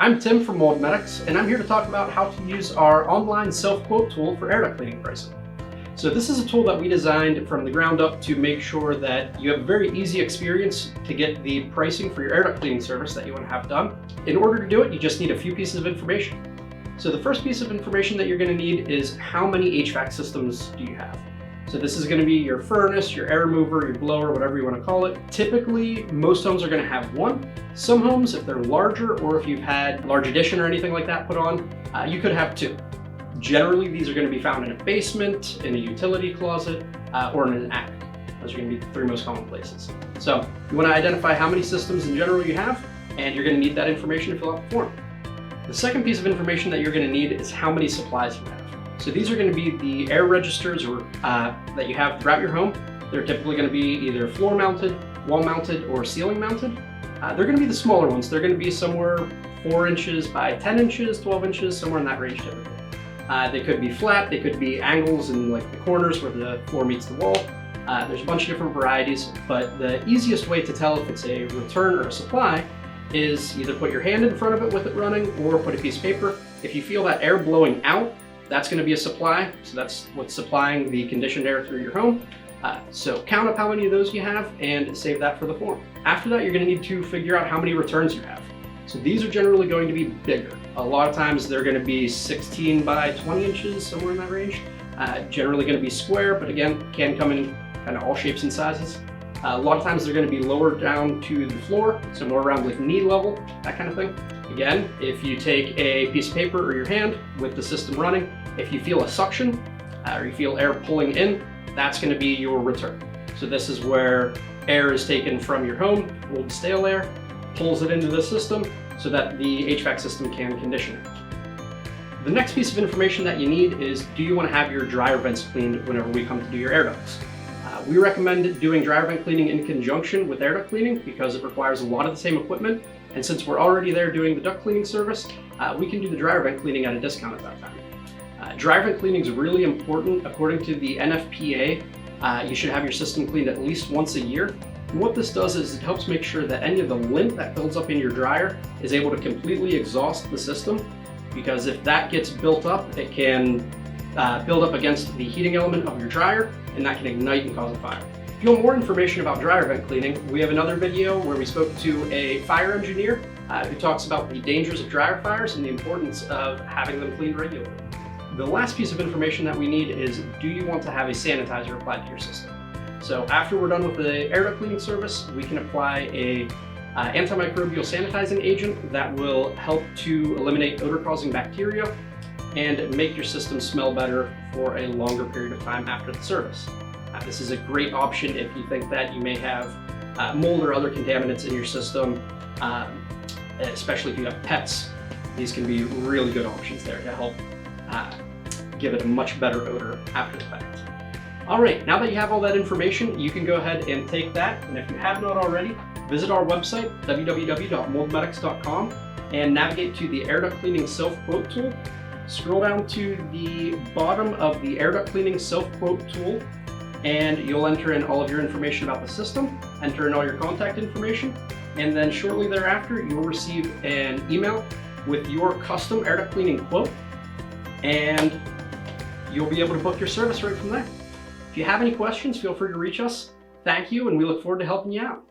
I'm Tim from Mold Medics, and I'm here to talk about how to use our online self-quote tool for air duct cleaning pricing. So this is a tool that we designed from the ground up to make sure that you have a very easy experience to get the pricing for your air duct cleaning service that you want to have done. In order to do it, you just need a few pieces of information. So the first piece of information that you're going to need is how many HVAC systems do you have? So this is going to be your furnace, your air remover, your blower, whatever you want to call it. Typically, most homes are going to have one. Some homes, if they're larger or if you've had large addition or anything like that put on, you could have two. Generally, these are going to be found in a basement, in a utility closet, or in an attic. Those are going to be the three most common places. So you want to identify how many systems in general you have, and you're going to need that information to fill out the form. The second piece of information that you're going to need is how many supplies you have. So these are going to be the air registers that you have throughout your home. They're typically going to be either floor mounted, wall mounted, or ceiling mounted. They're going to be the smaller ones. They're going to be somewhere 4 inches by 10 inches, 12 inches, somewhere in that range typically. They could be flat, they could be angles in like the corners where the floor meets the wall. There's a bunch of different varieties, but the easiest way to tell if it's a return or a supply is either put your hand in front of it with it running or put a piece of paper. If you feel that air blowing out, that's going to be a supply, so that's what's supplying the conditioned air through your home. So count up how many of those you have and save that for the form. After that, you're going to need to figure out how many returns you have. So these are generally going to be bigger. A lot of times they're going to be 16 by 20 inches, somewhere in that range. Generally going to be square, but again, can come in kind of all shapes and sizes. A lot of times they're going to be lower down to the floor, so more around like knee level, that kind of thing. Again, if you take a piece of paper or your hand with the system running, if you feel a suction or you feel air pulling in, that's going to be your return. So this is where air is taken from your home, old stale air, pulls it into the system so that the HVAC system can condition it. The next piece of information that you need is, do you want to have your dryer vents cleaned whenever we come to do your air ducts? We recommend doing dryer vent cleaning in conjunction with air duct cleaning because it requires a lot of the same equipment, and since we're already there doing the duct cleaning service, we can do the dryer vent cleaning at a discount at that time. Dryer vent cleaning is really important. According to the NFPA, you should have your system cleaned at least once a year. And what this does is it helps make sure that any of the lint that builds up in your dryer is able to completely exhaust the system, because if that gets built up, it can build up against the heating element of your dryer, and that can ignite and cause a fire. If you want more information about dryer vent cleaning, we have another video where we spoke to a fire engineer who talks about the dangers of dryer fires and the importance of having them cleaned regularly. The last piece of information that we need is, do you want to have a sanitizer applied to your system? So after we're done with the air duct cleaning service, we can apply a antimicrobial sanitizing agent that will help to eliminate odor-causing bacteria and make your system smell better for a longer period of time after the service. This is a great option if you think that you may have mold or other contaminants in your system, especially if you have pets. These can be really good options there to help give it a much better odor after the fact. All right, now that you have all that information, you can go ahead and take that, and if you have not already, visit our website, www.moldmedics.com, and navigate to the air duct cleaning self-quote tool. Scroll down to the bottom of the air duct cleaning self-quote tool, and you'll enter in all of your information about the system, enter in all your contact information, and then shortly thereafter, you'll receive an email with your custom air duct cleaning quote, and you'll be able to book your service right from there. If you have any questions, feel free to reach us. Thank you, and we look forward to helping you out.